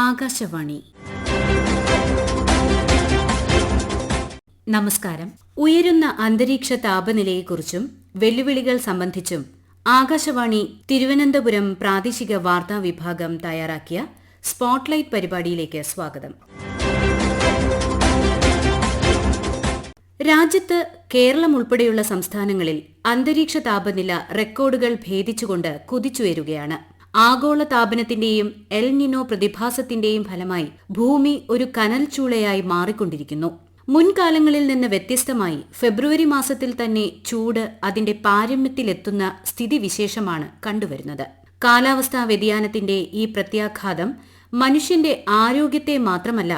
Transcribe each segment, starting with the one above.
ആകാശവാണി. നമസ്കാരം. ഉയരുന്ന അന്തരീക്ഷ താപനിലയെക്കുറിച്ചും വെല്ലുവിളികൾ സംബന്ധിച്ചും ആകാശവാണി തിരുവനന്തപുരം പ്രാദേശിക വാർത്താ വിഭാഗം തയ്യാറാക്കിയ സ്പോട്ട്ലൈറ്റ് പരിപാടിയിലേക്ക് സ്വാഗതം. രാജ്യത്ത് കേരളം ഉൾപ്പെടെയുള്ള സംസ്ഥാനങ്ങളിൽ അന്തരീക്ഷ താപനില റെക്കോർഡുകൾ ഭേദിച്ചുകൊണ്ട് കുതിച്ചുയരുകയാണ്. ആഗോള താപനത്തിന്റെയും എൽ നിനോ പ്രതിഭാസത്തിന്റെയും ഫലമായി ഭൂമി ഒരു കനൽ ചൂളയായി മാറിക്കൊണ്ടിരിക്കുന്നു. മുൻകാലങ്ങളിൽ നിന്ന് വ്യത്യസ്തമായി ഫെബ്രുവരി മാസത്തിൽ തന്നെ ചൂട് അതിന്റെ പാരമ്യത്തിലെത്തുന്ന സ്ഥിതിവിശേഷമാണ് കണ്ടുവരുന്നത്. കാലാവസ്ഥാ വ്യതിയാനത്തിന്റെ ഈ പ്രത്യാഘാതം മനുഷ്യന്റെ ആരോഗ്യത്തെ മാത്രമല്ല,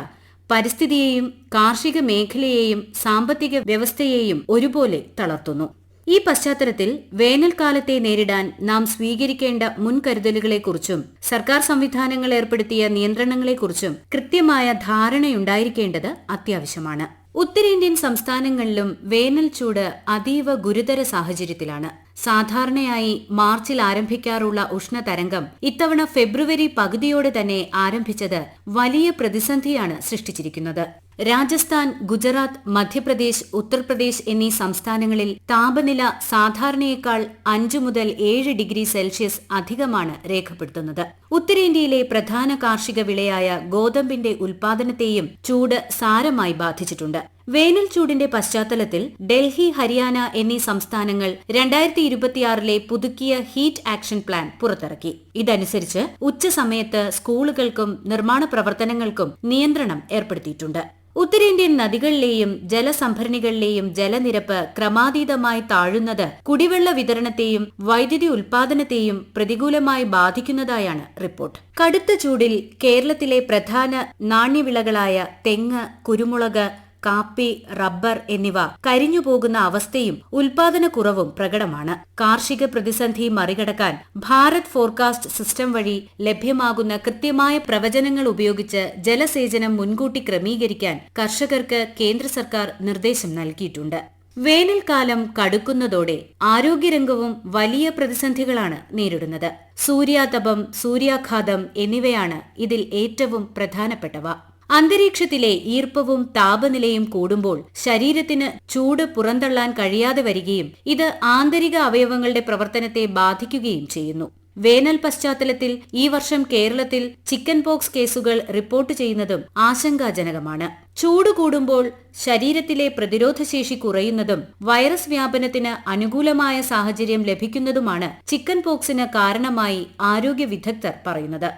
പരിസ്ഥിതിയെയും കാർഷിക മേഖലയെയും സാമ്പത്തിക വ്യവസ്ഥയെയും ഒരുപോലെ തളർത്തുന്നു. ഈ പശ്ചാത്തലത്തിൽ വേനൽക്കാലത്തെ നേരിടാൻ നാം സ്വീകരിക്കേണ്ട മുൻകരുതലുകളെക്കുറിച്ചും സർക്കാർ സംവിധാനങ്ങൾ ഏർപ്പെടുത്തിയ നിയന്ത്രണങ്ങളെക്കുറിച്ചും കൃത്യമായ ധാരണയുണ്ടായിരിക്കേണ്ടത് അത്യാവശ്യമാണ്. ഉത്തരേന്ത്യൻ സംസ്ഥാനങ്ങളിലും വേനൽ ചൂട് അതീവ ഗുരുതര സാഹചര്യത്തിലാണ്. സാധാരണയായി മാർച്ചിൽ ആരംഭിക്കാറുള്ള ഉഷ്ണതരംഗം ഇത്തവണ ഫെബ്രുവരി പകുതിയോടെ തന്നെ ആരംഭിച്ചത് വലിയ പ്രതിസന്ധിയാണ് സൃഷ്ടിച്ചിരിക്കുന്നത്. രാജസ്ഥാൻ, ഗുജറാത്ത്, മധ്യപ്രദേശ്, ഉത്തർപ്രദേശ് എന്നീ സംസ്ഥാനങ്ങളിൽ താപനില സാധാരണയേക്കാൾ 5 മുതൽ 7 ഡിഗ്രി സെൽഷ്യസ് അധികമാണ് രേഖപ്പെടുത്തുന്നത്. ഉത്തരേന്ത്യയിലെ പ്രധാന കാർഷിക വിളയായ ഗോതമ്പിന്റെ ഉൽപാദനത്തെയും ചൂട് സാരമായി ബാധിച്ചിട്ടുണ്ട്. വേനൽ ചൂടിന്റെ പശ്ചാത്തലത്തിൽ ഡൽഹി, ഹരിയാന എന്നീ സംസ്ഥാനങ്ങൾ 2026 പുതുക്കിയ ഹീറ്റ് ആക്ഷൻ പ്ലാൻ പുറത്തിറക്കി. ഇതനുസരിച്ച് ഉച്ചസമയത്ത് സ്കൂളുകൾക്കും നിർമ്മാണ പ്രവർത്തനങ്ങൾക്കും നിയന്ത്രണം ഏർപ്പെടുത്തിയിട്ടുണ്ട്. ഉത്തരേന്ത്യൻ നദികളിലെയും ജലസംഭരണികളിലെയും ജലനിരപ്പ് ക്രമാതീതമായി താഴുന്നത് കുടിവെള്ള വിതരണത്തെയും വൈദ്യുതി ഉൽപാദനത്തെയും പ്രതികൂലമായി ബാധിക്കുന്നതായാണ് റിപ്പോർട്ട്. കടുത്ത ചൂടിൽ കേരളത്തിലെ പ്രധാന നാണ്യവിളകളായ തെങ്ങ്, കുരുമുളക്, കാപ്പി, റബ്ബർ എന്നിവ കരിഞ്ഞുപോകുന്ന അവസ്ഥയും ഉൽപാദനക്കുറവും പ്രകടമാണ്. കാർഷിക പ്രതിസന്ധി മറികടക്കാൻ ഭാരത് ഫോർകാസ്റ്റ് സിസ്റ്റം വഴി ലഭ്യമാകുന്ന കൃത്യമായ പ്രവചനങ്ങൾ ഉപയോഗിച്ച് ജലസേചനം മുൻകൂട്ടി ക്രമീകരിക്കാൻ കർഷകർക്ക് കേന്ദ്ര സർക്കാർ നിർദ്ദേശം നൽകിയിട്ടുണ്ട്. വേനൽക്കാലം കടുക്കുന്നതോടെ ആരോഗ്യരംഗവും വലിയ പ്രതിസന്ധികളാണ് നേരിടുന്നത്. സൂര്യാതപം, സൂര്യാഘാതം എന്നിവയാണ് ഇതിൽ ഏറ്റവും പ്രധാനപ്പെട്ടവ. അന്തരീക്ഷത്തിലെ ഈർപ്പവും താപനിലയും കൂടുമ്പോൾ ശരീരത്തിന് ചൂട് പുറന്തള്ളാൻ കഴിയാതെ വരികയും ഇത് ആന്തരിക അവയവങ്ങളുടെ പ്രവർത്തനത്തെ ബാധിക്കുകയും ചെയ്യുന്നു. വേനൽ പശ്ചാത്തലത്തിൽ ഈ വർഷം കേരളത്തിൽ ചിക്കൻ പോക്സ് കേസുകൾ റിപ്പോർട്ട് ചെയ്യുന്നതും ആശങ്കാജനകമാണ്. ചൂട് കൂടുമ്പോൾ ശരീരത്തിലെ പ്രതിരോധശേഷി കുറയുന്നതും വൈറസ് വ്യാപനത്തിന് അനുകൂലമായ സാഹചര്യം ലഭിക്കുന്നതുമാണ് ചിക്കൻ പോക്സിന് കാരണമായി ആരോഗ്യ വിദഗ്ധർ പറയുന്നത്.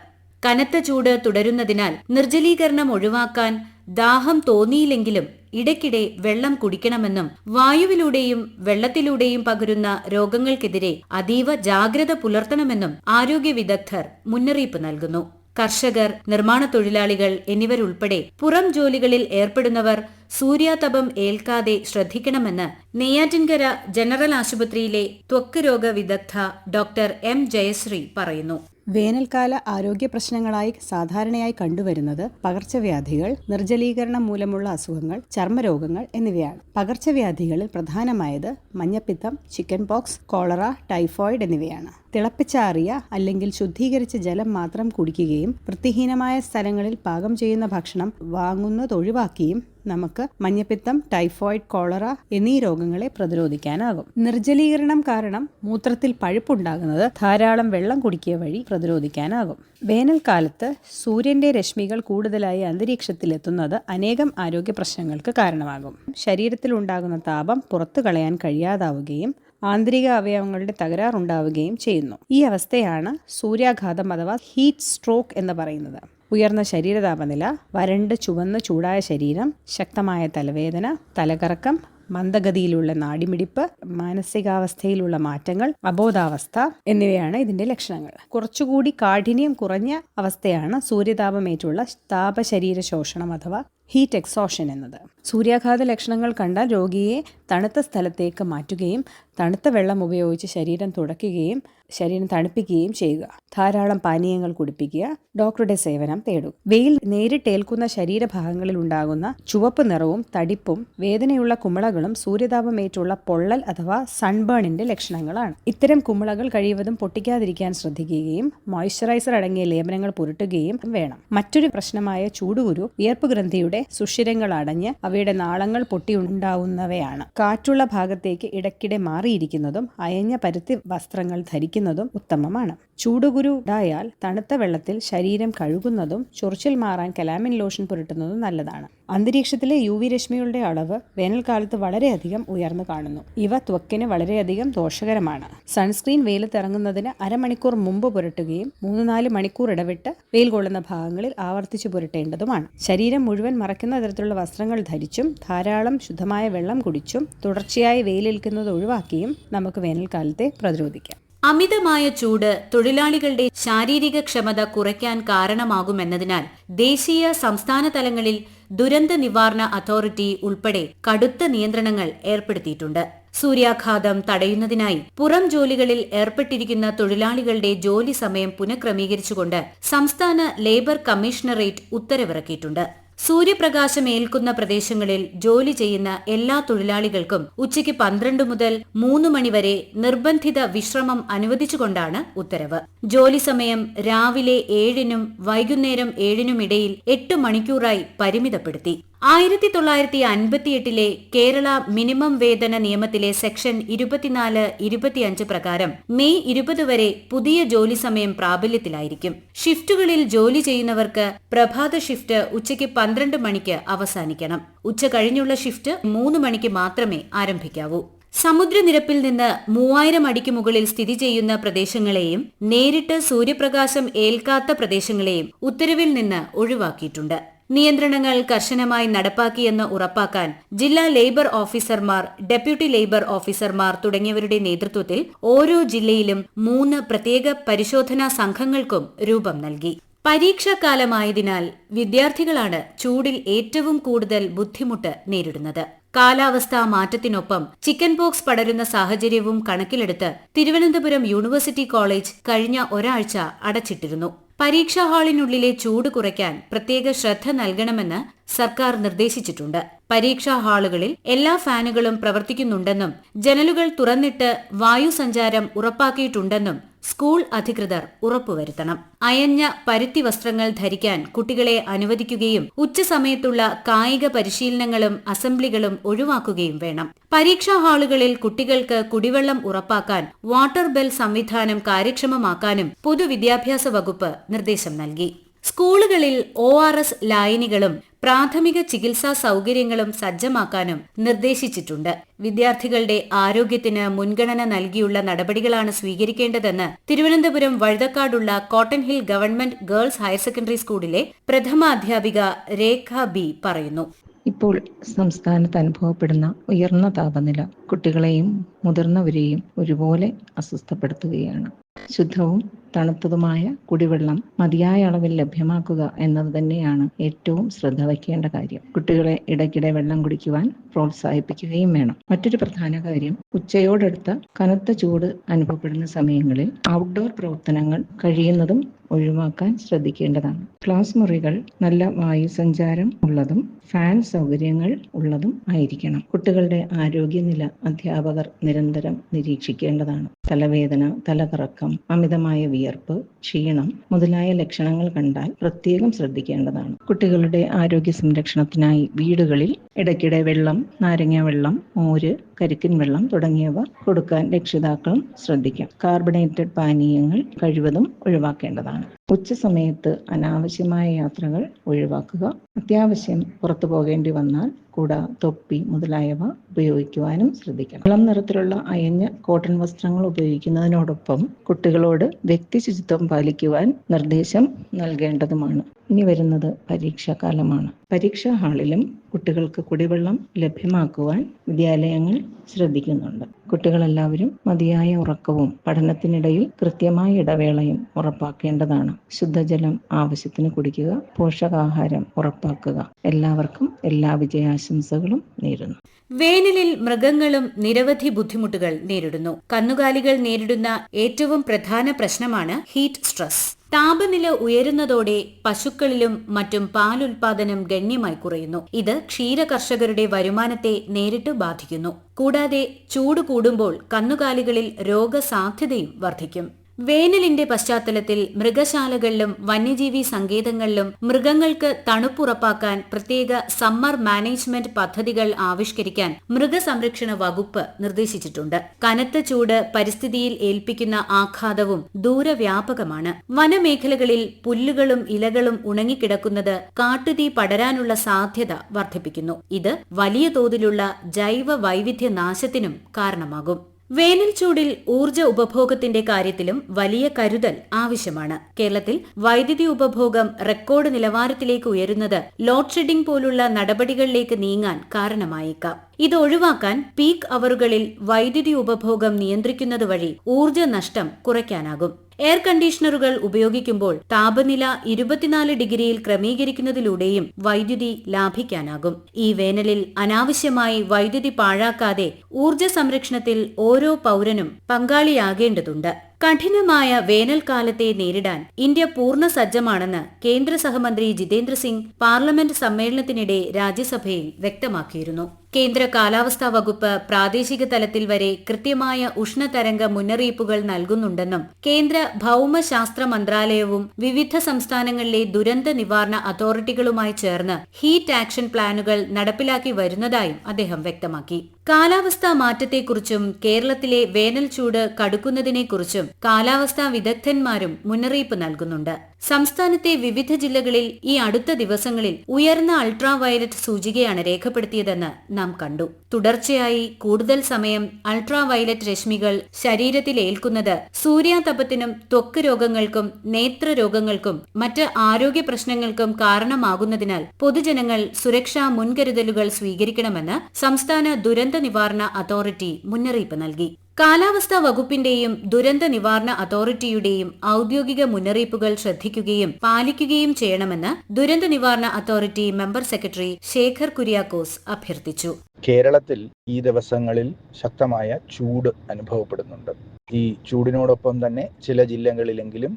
കനത്ത ചൂട് തുടരുന്നതിനാൽ നിർജ്ജലീകരണം ഒഴിവാക്കാൻ ദാഹം തോന്നിയില്ലെങ്കിലും ഇടയ്ക്കിടെ വെള്ളം കുടിക്കണമെന്നും വായുവിലൂടെയും വെള്ളത്തിലൂടെയും പകരുന്ന രോഗങ്ങൾക്കെതിരെ അതീവ ജാഗ്രത പുലർത്തണമെന്നും ആരോഗ്യ വിദഗ്ധർ മുന്നറിയിപ്പ് നൽകുന്നു. കർഷകർ, നിർമ്മാണ തൊഴിലാളികൾ എന്നിവരുൾപ്പെടെ പുറം ജോലികളിൽ ഏർപ്പെടുന്നവർ സൂര്യാതപം ഏൽക്കാതെ ശ്രദ്ധിക്കണമെന്ന് നെയ്യാറ്റിൻകര ജനറൽ ആശുപത്രിയിലെ ത്വക്ക് രോഗ വിദഗ്ധ ഡോക്ടർ എം ജയശ്രീ പറയുന്നു. വേനൽക്കാല ആരോഗ്യ പ്രശ്നങ്ങളായി സാധാരണയായി കണ്ടുവരുന്നത് പകർച്ചവ്യാധികൾ, നിർജ്ജലീകരണം മൂലമുള്ള അസുഖങ്ങൾ, ചർമ്മരോഗങ്ങൾ എന്നിവയാണ്. പകർച്ചവ്യാധികളിൽ പ്രധാനമായത് മഞ്ഞപ്പിത്തം, ചിക്കൻ പോക്സ്, കോളറ, ടൈഫോയിഡ് എന്നിവയാണ്. തിളപ്പിച്ചാറിയ അല്ലെങ്കിൽ ശുദ്ധീകരിച്ച ജലം മാത്രം കുടിക്കുകയും വൃത്തിഹീനമായ സ്ഥലങ്ങളിൽ പാകം ചെയ്യുന്ന ഭക്ഷണം വാങ്ങുന്നത് ഒഴിവാക്കിയും നമുക്ക് മഞ്ഞപ്പിത്തം, ടൈഫോയിഡ്, കോളറ എന്നീ രോഗങ്ങളെ പ്രതിരോധിക്കാനാകും. നിർജ്ജലീകരണം കാരണം മൂത്രത്തിൽ പഴുപ്പുണ്ടാകുന്നത് ധാരാളം വെള്ളം കുടിക്കുക വഴി പ്രതിരോധിക്കാനാകും. വേനൽക്കാലത്ത് സൂര്യന്റെ രശ്മികൾ കൂടുതലായി അന്തരീക്ഷത്തിലെത്തുന്നത് അനേകം ആരോഗ്യ പ്രശ്നങ്ങൾക്ക് കാരണമാകും. ശരീരത്തിൽ ഉണ്ടാകുന്ന താപം പുറത്തു കളയാൻ കഴിയാതാവുകയും ആന്തരിക അവയവങ്ങളുടെ തകരാറുണ്ടാവുകയും ചെയ്യുന്നു. ഈ അവസ്ഥയാണ് സൂര്യാഘാതം അഥവാ ഹീറ്റ് സ്ട്രോക്ക് എന്ന് പറയുന്നത്. ഉയർന്ന ശരീരതാപനില, വരണ്ട് ചുവന്ന് ചൂടായ ശരീരം, ശക്തമായ തലവേദന, തലകറക്കം, മന്ദഗതിയിലുള്ള നാഡിമിടിപ്പ്, മാനസികാവസ്ഥയിലുള്ള മാറ്റങ്ങൾ, അബോധാവസ്ഥ എന്നിവയാണ് ഇതിന്റെ ലക്ഷണങ്ങൾ. കുറച്ചുകൂടി കാഠിന്യം കുറഞ്ഞ അവസ്ഥയാണ് സൂര്യതാപമേറ്റുള്ള താപശരീര ശോഷണം അഥവാ ഹീറ്റ് എക്സോഷൻ എന്നത്. സൂര്യാഘാത ലക്ഷണങ്ങൾ കണ്ടാൽ രോഗിയെ തണുത്ത സ്ഥലത്തേക്ക് മാറ്റുകയും തണുത്ത വെള്ളം ഉപയോഗിച്ച് ശരീരം തുടയ്ക്കുകയും ശരീരം തണുപ്പിക്കുകയും ചെയ്യുക. ധാരാളം പാനീയങ്ങൾ കുടിപ്പിക്കുക. ഡോക്ടറുടെ സേവനം തേടുക. വെയിൽ നേരിട്ടേൽക്കുന്ന ശരീരഭാഗങ്ങളിൽ ഉണ്ടാകുന്ന ചുവപ്പ് നിറവും തടിപ്പും വേദനയുള്ള കുമിളകളും സൂര്യതാപമേറ്റുള്ള പൊള്ളൽ അഥവാ സൺബേണിന്റെ ലക്ഷണങ്ങളാണ്. ഇത്തരം കുമിളകൾ കഴിവതും പൊട്ടിക്കാതിരിക്കാൻ ശ്രദ്ധിക്കുകയും മോയ്സ്ചറൈസർ അടങ്ങിയ ലേപനങ്ങൾ പുരട്ടുകയും വേണം. മറ്റൊരു പ്രശ്നമായ ചൂടുകുരു വിയർപ്പ് ഗ്രന്ഥിയുടെ സുഷിരങ്ങൾ അടഞ്ഞ് അവയുടെ നാളങ്ങൾ പൊട്ടിയുണ്ടാവുന്നവയാണ്. കാറ്റുള്ള ഭാഗത്തേക്ക് ഇടയ്ക്കിടെ മാറിയിരിക്കുന്നതും അയഞ്ഞ പരുത്തി വസ്ത്രങ്ങൾ ധരിക്കുന്നതും ഉത്തമമാണ്. ചൂടുകുരു ഉണ്ടായാൽ തണുത്ത വെള്ളത്തിൽ ശരീരം കഴുകുന്നതും ചൊറിച്ചിൽ മാറാൻ കലാമിൻ ലോഷൻ പുരട്ടുന്നതും നല്ലതാണ്. അന്തരീക്ഷത്തിലെ UV രശ്മികളുടെ അളവ് വേനൽക്കാലത്ത് വളരെയധികം ഉയർന്നു കാണുന്നു. ഇവ ത്വക്കിന് വളരെയധികം ദോഷകരമാണ്. സൺസ്ക്രീൻ വെയിലത്തിറങ്ങുന്നതിന് അരമണിക്കൂർ മുമ്പ് പുരട്ടുകയും 3-4 മണിക്കൂർ ഇടവിട്ട് വെയിൽ കൊള്ളുന്ന ഭാഗങ്ങളിൽ ആവർത്തിച്ച് പുരട്ടേണ്ടതുമാണ്. ശരീരം മുഴുവൻ മറയ്ക്കുന്ന തരത്തിലുള്ള വസ്ത്രങ്ങൾ ധരിച്ചും ധാരാളം ശുദ്ധമായ വെള്ളം കുടിച്ചും തുടർച്ചയായി വെയിലേൽക്കുന്നത് ഒഴിവാക്കിയും നമുക്ക് വേനൽക്കാലത്തെ പ്രതിരോധിക്കാം. അമിതമായ ചൂട് തൊഴിലാളികളുടെ ശാരീരിക ക്ഷമത കുറയ്ക്കാൻ കാരണമാകുമെന്നതിനാൽ ദേശീയ സംസ്ഥാന തലങ്ങളിൽ ദുരന്ത നിവാരണ അതോറിറ്റി ഉൾപ്പെടെ കടുത്ത നിയന്ത്രണങ്ങൾ ഏർപ്പെടുത്തിയിട്ടുണ്ട്. സൂര്യാഘാതം തടയുന്നതിനായി പുറം ജോലികളിൽ ഏർപ്പെട്ടിരിക്കുന്ന തൊഴിലാളികളുടെ ജോലി സമയം പുനഃക്രമീകരിച്ചുകൊണ്ട് സംസ്ഥാന ലേബർ കമ്മീഷണറേറ്റ് ഉത്തരവിറക്കിയിട്ടുണ്ട്. സൂര്യപ്രകാശം ഏൽക്കുന്ന പ്രദേശങ്ങളിൽ ജോലി ചെയ്യുന്ന എല്ലാ തൊഴിലാളികൾക്കും ഉച്ചയ്ക്ക് 12 മുതൽ 3 മണി വരെ നിർബന്ധിത വിശ്രമം അനുവദിച്ചുകൊണ്ടാണ് ഉത്തരവ്. ജോലി സമയം രാവിലെ 7-നും വൈകുന്നേരം 7-നും ഇടയിൽ 8 മണിക്കൂറായി പരിമിതപ്പെടുത്തി. 1958 കേരള മിനിമം വേതന നിയമത്തിലെ സെക്ഷൻ 24-25 പ്രകാരം മെയ് 20 വരെ പുതിയ ജോലി സമയം പ്രാബല്യത്തിലായിരിക്കും. ഷിഫ്റ്റുകളിൽ ജോലി ചെയ്യുന്നവർക്ക് പ്രഭാത ഷിഫ്റ്റ് ഉച്ചയ്ക്ക് 12 മണിക്ക് അവസാനിക്കണം. ഉച്ച കഴിഞ്ഞുള്ള ഷിഫ്റ്റ് 3 മണിക്ക് മാത്രമേ ആരംഭിക്കാവൂ. സമുദ്രനിരപ്പിൽ നിന്ന് 3000 അടിക്ക് മുകളിൽ സ്ഥിതി ചെയ്യുന്ന പ്രദേശങ്ങളെയും നേരിട്ട് സൂര്യപ്രകാശം ഏൽക്കാത്ത പ്രദേശങ്ങളെയും ഉത്തരവിൽ നിന്ന് ഒഴിവാക്കിയിട്ടുണ്ട്. നിയന്ത്രണങ്ങൾ കർശനമായി നടപ്പാക്കിയെന്ന് ഉറപ്പാക്കാൻ ജില്ലാ ലേബർ ഓഫീസർമാർ, ഡെപ്യൂട്ടി ലേബർ ഓഫീസർമാർ തുടങ്ങിയവരുടെ നേതൃത്വത്തിൽ ഓരോ ജില്ലയിലും 3 പ്രത്യേക പരിശോധനാ സംഘങ്ങൾക്കും രൂപം നൽകി. പരീക്ഷാകാലമായതിനാൽ വിദ്യാർത്ഥികളാണ് ചൂടിൽ ഏറ്റവും കൂടുതൽ ബുദ്ധിമുട്ട് നേരിടുന്നത്. കാലാവസ്ഥാ മാറ്റത്തിനൊപ്പം ചിക്കൻ പോക്സ് പടരുന്ന സാഹചര്യവും കണക്കിലെടുത്ത് തിരുവനന്തപുരം യൂണിവേഴ്സിറ്റി കോളേജ് കഴിഞ്ഞ ഒരാഴ്ച അടച്ചിട്ടിരുന്നു. പരീക്ഷാ ഹാളിനുള്ളിലെ ചൂട് കുറയ്ക്കാൻ പ്രത്യേക ശ്രദ്ധ നൽകണമെന്ന് സർക്കാർ നിർദ്ദേശിച്ചിട്ടുണ്ട്. പരീക്ഷാ ഹാളുകളിൽ എല്ലാ ഫാനുകളും പ്രവർത്തിക്കുന്നുണ്ടെന്നും ജനലുകൾ തുറന്നിട്ട് വായുസഞ്ചാരം ഉറപ്പാക്കിയിട്ടുണ്ടെന്നും സ്കൂൾ അധികൃതർ ഉറപ്പുവരുത്തണം. അയഞ്ഞ പരുത്തി വസ്ത്രങ്ങൾ ധരിക്കാൻ കുട്ടികളെ അനുവദിക്കുകയും ഉച്ചസമയത്തുള്ള കായിക പരിശീലനങ്ങളും അസംബ്ലികളും ഒഴിവാക്കുകയും വേണം. പരീക്ഷാ ഹാളുകളിൽ കുട്ടികൾക്ക് കുടിവെള്ളം ഉറപ്പാക്കാൻ വാട്ടർ ബെൽ സംവിധാനം കാര്യക്ഷമമാക്കാനും പൊതുവിദ്യാഭ്യാസ വകുപ്പ് നിർദ്ദേശം നൽകി. സ്കൂളുകളിൽ ORS ലായനികളും പ്രാഥമിക ചികിത്സാ സൗകര്യങ്ങളും സജ്ജമാക്കാനും നിർദ്ദേശിച്ചിട്ടുണ്ട്. വിദ്യാർത്ഥികളുടെ ആരോഗ്യത്തിന് മുൻഗണന നൽകിയുള്ള നടപടികളാണ് സ്വീകരിക്കേണ്ടതെന്ന് തിരുവനന്തപുരം വഴുതക്കാടുള്ള cotton hill government girls higher secondary സ്കൂളിലെ പ്രഥമാധ്യാപിക രേഖ B പറയുന്നു. ഇപ്പോൾ സംസ്ഥാനത്ത് അനുഭവപ്പെടുന്ന ഉയർന്ന താപനില കുട്ടികളെയും മുതിർന്നവരെയും ഒരുപോലെ അസ്വസ്ഥപ്പെടുത്തുകയാണ്. ശുദ്ധവും തണുത്തതുമായ കുടിവെള്ളം മതിയായ അളവിൽ ലഭ്യമാക്കുക എന്നത് തന്നെയാണ് ഏറ്റവും ശ്രദ്ധ വയ്ക്കേണ്ട കാര്യം. കുട്ടികളെ ഇടയ്ക്കിടെ വെള്ളം കുടിക്കുവാൻ പ്രോത്സാഹിപ്പിക്കുകയും വേണം. മറ്റൊരു പ്രധാന കാര്യം, ഉച്ചയോടടുത്ത കനത്ത ചൂട് അനുഭവപ്പെടുന്ന സമയങ്ങളിൽ ഔട്ട്ഡോർ പ്രവർത്തനങ്ങൾ കഴിയുന്നതും ഒഴിവാക്കാൻ ശ്രദ്ധിക്കേണ്ടതാണ്. ക്ലാസ് മുറികൾ നല്ല വായുസഞ്ചാരം ഉള്ളതും ഫാൻ സൗകര്യങ്ങൾ ഉള്ളതും ആയിരിക്കണം. കുട്ടികളുടെ ആരോഗ്യനില അധ്യാപകർ നിരന്തരം നിരീക്ഷിക്കേണ്ടതാണ്. തലവേദന, തലകറക്കം, അമിതമായ വിയർപ്പ്, ക്ഷീണം മുതലായ ലക്ഷണങ്ങൾ കണ്ടാൽ പ്രത്യേകം ശ്രദ്ധിക്കേണ്ടതാണ്. കുട്ടികളുടെ ആരോഗ്യ സംരക്ഷണത്തിനായി വീടുകളിൽ ഇടയ്ക്കിടെ വെള്ളം, നാരങ്ങ വെള്ളം, മോര്, കരിക്കിൻ വെള്ളം തുടങ്ങിയവ കൊടുക്കാൻ രക്ഷിതാക്കളും ശ്രദ്ധിക്കാം. കാർബണേറ്റഡ് പാനീയങ്ങൾ കഴിവതും ഒഴിവാക്കേണ്ടതാണ്. ഉച്ച സമയത്ത് അനാവശ്യമായ യാത്രകൾ ഒഴിവാക്കുക. അത്യാവശ്യം പുറത്തു പോകേണ്ടി വന്നാൽ കുട, തൊപ്പി മുതലായവ ഉപയോഗിക്കുവാനും ശ്രദ്ധിക്കണം. ഇളം നിറത്തിലുള്ള അയഞ്ഞ കോട്ടൺ വസ്ത്രങ്ങൾ ഉപയോഗിക്കുന്നതിനോടൊപ്പം കുട്ടികളോട് വ്യക്തി ശുചിത്വം പാലിക്കുവാൻ നിർദ്ദേശം നൽകേണ്ടതുമാണ്. ഇനി വരുന്നത് പരീക്ഷാകാലമാണ്. പരീക്ഷാ ഹാളിലും കുട്ടികൾക്ക് കുടിവെള്ളം ലഭ്യമാക്കുവാൻ വിദ്യാലയങ്ങൾ ശ്രദ്ധിക്കുന്നുണ്ട്. കുട്ടികളെല്ലാവരും മതിയായ ഉറക്കവും പഠനത്തിനിടയിൽ കൃത്യമായ ഇടവേളയും ഉറപ്പാക്കേണ്ടതാണ്. ശുദ്ധജലം ആവശ്യത്തിന് കുടിക്കുക, പോഷകാഹാരം ഉറപ്പാക്കുക. എല്ലാവർക്കും എല്ലാ വിജയാശംസകളും നേരുന്നു. വേനലിൽ മൃഗങ്ങളും നിരവധി ബുദ്ധിമുട്ടുകൾ നേരിടുന്നു. കന്നുകാലികൾ നേരിടുന്ന ഏറ്റവും പ്രധാന പ്രശ്നമാണ് ഹീറ്റ് സ്ട്രെസ്. താപനില ഉയരുന്നതോടെ പശുക്കളിലും മറ്റും പാലുൽപാദനം ഗണ്യമായി കുറയുന്നു. ഇത് ക്ഷീരകർഷകരുടെ വരുമാനത്തെ നേരിട്ട് ബാധിക്കുന്നു. കൂടാതെ ചൂട് കൂടുമ്പോൾ കന്നുകാലികളിൽ രോഗസാധ്യതയും വർദ്ധിക്കും. വേനലിന്റെ പശ്ചാത്തലത്തിൽ മൃഗശാലകളിലും വന്യജീവി സങ്കേതങ്ങളിലും മൃഗങ്ങൾക്ക് തണുപ്പുറപ്പാക്കാൻ പ്രത്യേക സമ്മർ മാനേജ്മെന്റ് പദ്ധതികൾ ആവിഷ്കരിക്കാൻ മൃഗസംരക്ഷണ വകുപ്പ് നിർദ്ദേശിച്ചിട്ടുണ്ട്. കനത്ത ചൂട് പരിസ്ഥിതിയിൽ ഏൽപ്പിക്കുന്ന ആഘാതവും ദൂരവ്യാപകമാണ്. വനമേഖലകളിൽ പുല്ലുകളും ഇലകളും ഉണങ്ങിക്കിടക്കുന്നത് കാട്ടുതീ പടരാനുള്ള സാധ്യത വർദ്ധിപ്പിക്കുന്നു. ഇത് വലിയ തോതിലുള്ള ജൈവ വൈവിധ്യ നാശത്തിനും കാരണമാകും. വേനൽ ചൂടിൽ ഊർജ്ജ ഉപഭോഗത്തിന്റെ കാര്യത്തിലും വലിയ കരുതൽ ആവശ്യമാണ്. കേരളത്തിൽ വൈദ്യുതി ഉപഭോഗം റെക്കോർഡ് നിലവാരത്തിലേക്ക് ഉയരുന്നത് ലോഡ് ഷെഡിംഗ് പോലുള്ള നടപടികളിലേക്ക് നീങ്ങാൻ കാരണമായേക്കാം. ഇത് ഒഴിവാക്കാൻ പീക്ക് അവറുകളിൽ വൈദ്യുതി ഉപഭോഗം നിയന്ത്രിക്കുന്നത് വഴി ഊർജ്ജ നഷ്ടം കുറയ്ക്കാനാകും. എയർ കണ്ടീഷണറുകൾ ഉപയോഗിക്കുമ്പോൾ താപനില 24 ഡിഗ്രിയിൽ ക്രമീകരിക്കുന്നതിലൂടെയും വൈദ്യുതി ലാഭിക്കാനാകും. ഈ വേനലിൽ അനാവശ്യമായി വൈദ്യുതി പാഴാക്കാതെ ഊർജ്ജ സംരക്ഷണത്തിൽ ഓരോ പൗരനും പങ്കാളിയാകേണ്ടതുണ്ട്. കഠിനമായ വേനൽക്കാലത്തെ നേരിടാൻ ഇന്ത്യ പൂർണ്ണ സജ്ജമാണെന്ന് കേന്ദ്ര സഹമന്ത്രി ജിതേന്ദ്ര സിംഗ് പാർലമെന്റ് സമ്മേളനത്തിനിടെ രാജ്യസഭയിൽ വ്യക്തമാക്കിയിരുന്നു. കേന്ദ്ര കാലാവസ്ഥാ വകുപ്പ് പ്രാദേശിക തലത്തിൽ വരെ കൃത്യമായ ഉഷ്ണതരംഗ മുന്നറിയിപ്പുകൾ നൽകുന്നുണ്ടെന്നും കേന്ദ്ര ഭൌമശാസ്ത്ര മന്ത്രാലയവും വിവിധ സംസ്ഥാനങ്ങളിലെ ദുരന്ത നിവാരണ അതോറിറ്റികളുമായി ചേർന്ന് ഹീറ്റ് ആക്ഷൻ പ്ലാനുകൾ നടപ്പിലാക്കി വരുന്നതായും അദ്ദേഹം വ്യക്തമാക്കി. കാലാവസ്ഥാ മാറ്റത്തെക്കുറിച്ചും കേരളത്തിലെ വേനൽ ചൂട് കടുക്കുന്നതിനെക്കുറിച്ചും കാലാവസ്ഥാ വിദഗ്ധന്മാരും മുന്നറിയിപ്പ് നൽകുന്നുണ്ട്. സംസ്ഥാനത്തെ വിവിധ ജില്ലകളിൽ ഈ അടുത്ത ദിവസങ്ങളിൽ ഉയർന്ന അൾട്രാവയലറ്റ് സൂചികയാണ് രേഖപ്പെടുത്തിയതെന്ന് നാം കണ്ടു. തുടർച്ചയായി കൂടുതൽ സമയം അൾട്രാവയലറ്റ് രശ്മികൾ ശരീരത്തിൽ ഏൽക്കുന്നത് സൂര്യാതപത്തിനും ത്വക്ക് രോഗങ്ങൾക്കും നേത്രരോഗങ്ങൾക്കും മറ്റ് ആരോഗ്യ പ്രശ്നങ്ങൾക്കും കാരണമാകുന്നതിനാൽ പൊതുജനങ്ങൾ സുരക്ഷാ മുൻകരുതലുകൾ സ്വീകരിക്കണമെന്ന് സംസ്ഥാന ദുരന്ത നിവാരണ അതോറിറ്റി മുന്നറിയിപ്പ് നൽകി. കാലാവസ്ഥാ വകുപ്പിന്റെയും ദുരന്ത നിവാരണ അതോറിറ്റിയുടെയും ഔദ്യോഗിക മുന്നറിയിപ്പുകൾ ശ്രദ്ധിക്കുകയും പാലിക്കുകയും ചെയ്യണമെന്ന് ദുരന്ത നിവാരണ authority member secretary Shekhar Kuriakose അഭ്യർത്ഥിച്ചു. കേരളത്തിൽ ഈ ദിവസങ്ങളിൽ ശക്തമായ ചൂട് അനുഭവപ്പെടുന്നുണ്ട്. ഈ ചൂടിനോടൊപ്പം തന്നെ ചില ജില്ലകളിലെങ്കിലും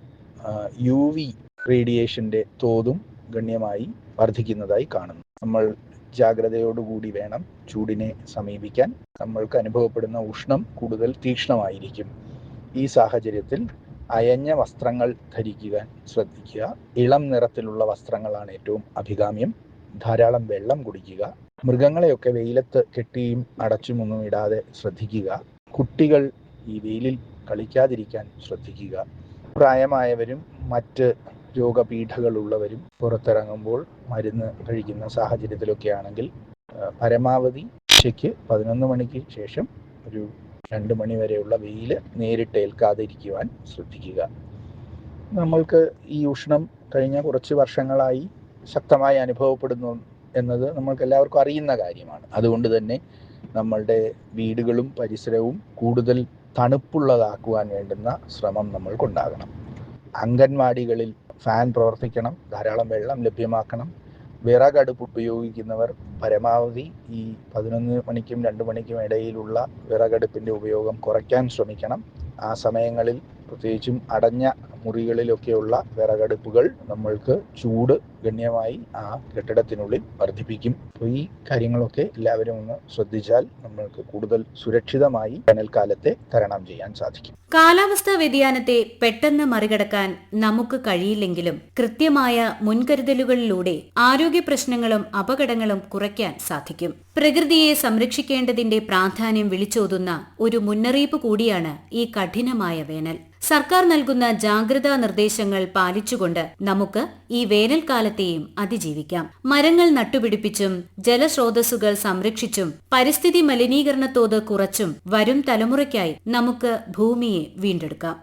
UV റേഡിയേഷന്റെ തോതും ഗണ്യമായി വർദ്ധിക്കുന്നതായി കാണുന്നു. നമ്മൾ ജാഗ്രതയോടുകൂടി വേണം ചൂടിനെ സമീപിക്കാൻ. നമ്മൾക്ക് അനുഭവപ്പെടുന്ന ഉഷ്ണം കൂടുതൽ തീക്ഷ്ണമായിരിക്കും. ഈ സാഹചര്യത്തിൽ അയഞ്ഞ വസ്ത്രങ്ങൾ ധരിക്കാൻ ശ്രദ്ധിക്കുക. ഇളം നിറത്തിലുള്ള വസ്ത്രങ്ങളാണ് ഏറ്റവും അഭികാമ്യം. ധാരാളം വെള്ളം കുടിക്കുക. മൃഗങ്ങളെയൊക്കെ വെയിലത്ത് കെട്ടിയും അടച്ചുമൊന്നും ഇടാതെ ശ്രദ്ധിക്കുക. കുട്ടികൾ ഈ വെയിലിൽ കളിക്കാതിരിക്കാൻ ശ്രദ്ധിക്കുക. പ്രായമായവരും മറ്റ് രോഗപീഠകളുള്ളവരും പുറത്തിറങ്ങുമ്പോൾ മരുന്ന് കഴിക്കുന്ന സാഹചര്യത്തിലൊക്കെ ആണെങ്കിൽ പരമാവധി ഉച്ചയ്ക്ക് 11 മണിക്ക് ശേഷം ഒരു 2 മണി വരെയുള്ള വെയിൽ നേരിട്ട് ഏൽക്കാതിരിക്കുവാൻ ശ്രദ്ധിക്കുക. നമ്മൾക്ക് ഈ ഉഷ്ണം കഴിഞ്ഞ കുറച്ച് വർഷങ്ങളായി ശക്തമായി അനുഭവപ്പെടുന്നു എന്നത് നമ്മൾക്ക് എല്ലാവർക്കും അറിയുന്ന കാര്യമാണ്. അതുകൊണ്ട് തന്നെ നമ്മളുടെ വീടുകളും പരിസരവും കൂടുതൽ തണുപ്പുള്ളതാക്കുവാൻ വേണ്ടുന്ന ശ്രമം നമ്മൾക്കുണ്ടാകണം. അംഗൻവാടികളിൽ ഫാൻ പ്രവർത്തിക്കണം. ധാരാളം വെള്ളം ലഭ്യമാക്കണം. വിറകടുപ്പ് ഉപയോഗിക്കുന്നവർ പരമാവധി ഈ 11 മണിക്കും 2 മണിക്കും ഇടയിലുള്ള വിറകടുപ്പിൻ്റെ ഉപയോഗം കുറയ്ക്കാൻ ശ്രമിക്കണം. ആ സമയങ്ങളിൽ പ്രത്യേകിച്ചും അടഞ്ഞ മുറികളിലൊക്കെയുള്ള വിറകടുപ്പുകൾ നമ്മൾക്ക് ചൂട് ഗണ്യമായി ആ കെട്ടിടത്തിനുള്ളിൽ വർദ്ധിപ്പിക്കും. അപ്പോൾ ഈ കാര്യങ്ങളൊക്കെ എല്ലാവരും ഒന്ന് ശ്രദ്ധിച്ചാൽ നമ്മൾക്ക് കൂടുതൽ സുരക്ഷിതമായി വേനൽക്കാലത്തെ തരണം ചെയ്യാൻ സാധിക്കും. കാലാവസ്ഥാ വ്യതിയാനത്തെ പെട്ടെന്ന് മറികടക്കാൻ നമുക്ക് കഴിയില്ലെങ്കിലും കൃത്യമായ മുൻകരുതലുകളിലൂടെ ആരോഗ്യ പ്രശ്നങ്ങളും അപകടങ്ങളും കുറയ്ക്കാൻ സാധിക്കും. പ്രകൃതിയെ സംരക്ഷിക്കേണ്ടതിന്റെ പ്രാധാന്യം വിളിച്ചോതുന്ന ഒരു മുന്നറിയിപ്പ് കൂടിയാണ് ഈ കഠിനമായ വേനൽ. സർക്കാർ നൽകുന്ന ജാഗ്രതാ നിർദ്ദേശങ്ങൾ പാലിച്ചുകൊണ്ട് നമുക്ക് ഈ വേനൽക്കാലത്തെയും അതിജീവിക്കാം. മരങ്ങൾ നട്ടുപിടിപ്പിച്ചും ജലസ്രോതസ്സുകൾ സംരക്ഷിച്ചും പരിസ്ഥിതി മലിനീകരണത്തോത് കുറച്ചും വരും തലമുറയ്ക്കായി നമുക്ക് ഭൂമിയെ വീണ്ടെടുക്കാം.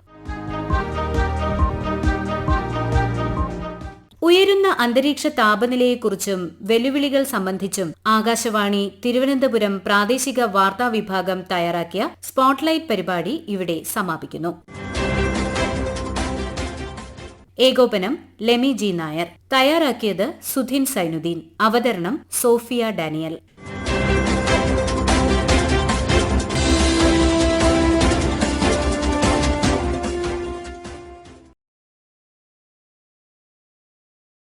ഉയരുന്ന അന്തരീക്ഷ താപനിലയെക്കുറിച്ചും വെല്ലുവിളികൾ സംബന്ധിച്ചും ആകാശവാണി തിരുവനന്തപുരം പ്രാദേശിക വാർത്താ വിഭാഗം തയ്യാറാക്കിയ സ്പോട്ട്ലൈറ്റ് പരിപാടി ഇവിടെ സമാപിക്കുന്നു. ഏകോപനം ലെമി ജി നായർ. തയ്യാറാക്കിയത് സുധിൻ സൈനുദ്ദീൻ. അവതരണം സോഫിയ ഡാനിയൽ.